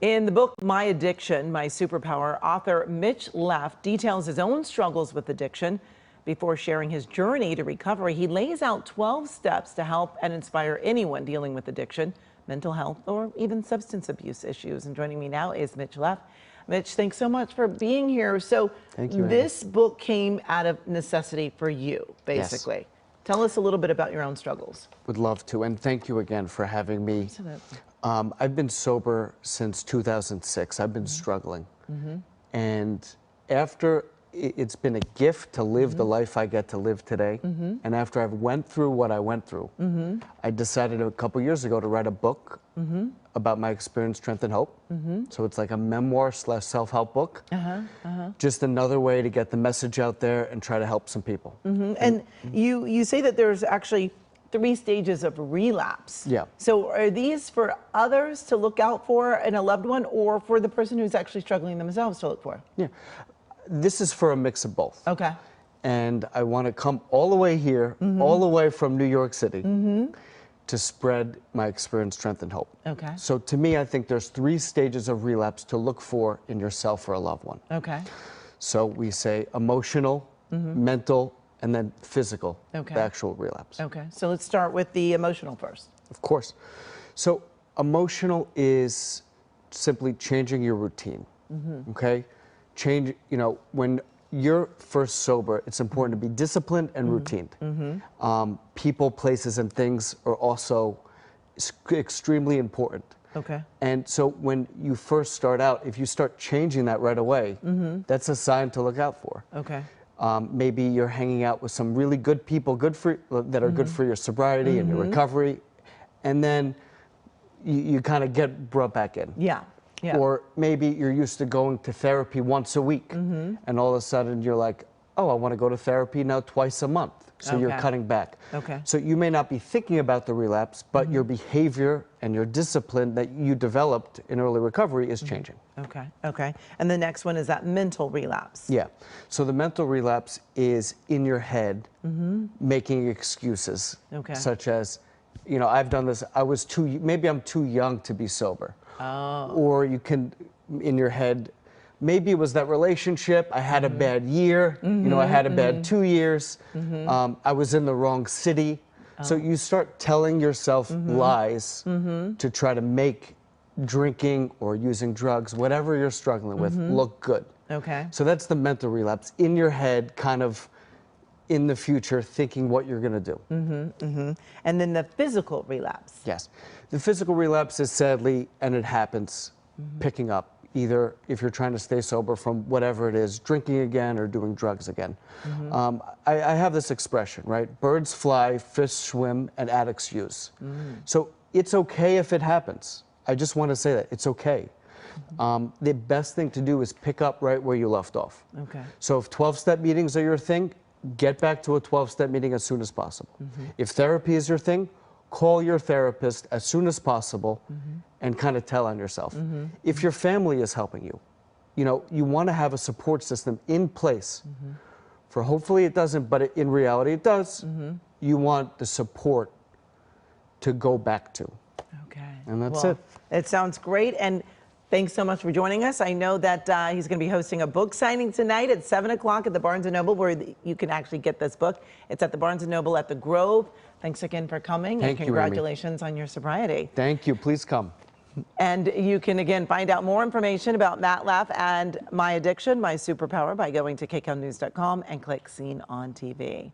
In the book, My Addiction, My Superpower, author Mitch Leff details his own struggles with addiction. Before sharing his journey to recovery, he lays out 12 steps to help and inspire anyone dealing with addiction, mental health, or even substance abuse issues. And joining me now is Mitch Leff. Mitch, thanks so much for being here. So Thank you, this book came out of necessity for you, basically. Yes. Tell us a little bit about your own struggles. Would love to, and thank you again for having me. Absolutely. I've been sober since 2006. I've been struggling. And after it's been a gift to live the life I get to live today, and after I've went through what I went through, I decided a couple years ago to write a book about my experience, strength, and hope. So it's like a memoir / self-help book. Just another way to get the message out there and try to help some people. And you say that there's actually 3 stages of relapse. Yeah. So are these for others to look out for in a loved one, or for the person who's actually struggling themselves to look for? Yeah. This is for a mix of both. Okay. And I want to come all the way here, all the way from New York City, to spread my experience, strength, and hope. Okay. So to me, I think there's 3 stages of relapse to look for in yourself or a loved one. Okay. So we say emotional, mental, and then physical, Okay. the actual relapse. Okay. So let's start with the emotional first. Of course. So emotional is simply changing your routine, okay? Change, when you're first sober, it's important to be disciplined and routined. People, places, and things are also extremely important. Okay. And so when you first start out, if you start changing that right away, that's a sign to look out for. Okay. Maybe you're hanging out with some really good people, that are good for your sobriety and your recovery, and then you kind of get brought back in. Yeah. Yeah. Or maybe you're used to going to therapy once a week, and all of a sudden you're like, oh, I want to go to therapy now twice a month. So you're Okay. cutting back. Okay. So you may not be thinking about the relapse, but your behavior and your discipline that you developed in early recovery is changing. Okay. Okay. And the next one is that mental relapse. Yeah. So the mental relapse is in your head, making excuses. Okay. Such as, I've done this. Maybe I'm too young to be sober. Oh. Or you can, in your head, maybe it was that relationship. I had a bad year. I had a bad 2 years. I was in the wrong city. So you start telling yourself lies to try to make drinking or using drugs, whatever you're struggling with, look good. Okay. So that's the mental relapse. In your head, kind of in the future, thinking what you're going to do. And then the physical relapse. Yes. The physical relapse is sadly, and it happens, picking up. Either if you're trying to stay sober from whatever it is, drinking again or doing drugs again. I have this expression, right? Birds fly, fish swim, and addicts use. So it's okay if it happens. I just want to say that. It's okay. The best thing to do is pick up right where you left off. Okay. So if 12-step meetings are your thing, get back to a 12-step meeting as soon as possible. If therapy is your thing, call your therapist as soon as possible and kind of tell on yourself. If your family is helping you, you want to have a support system in place for, hopefully it doesn't, but in reality it does. You want the support to go back to. Okay. And that's Well, it. It sounds great. And thanks so much for joining us. I know that he's going to be hosting a book signing tonight at 7 o'clock at the Barnes & Noble, where you can actually get this book. It's at the Barnes & Noble at the Grove. Thanks again for coming. Thank and you, Amy. congratulations on your sobriety. Thank you. Please come. And you can, again, find out more information about Matt Leff and My Addiction, My Superpower by going to kcalnews.com and click Seen on TV.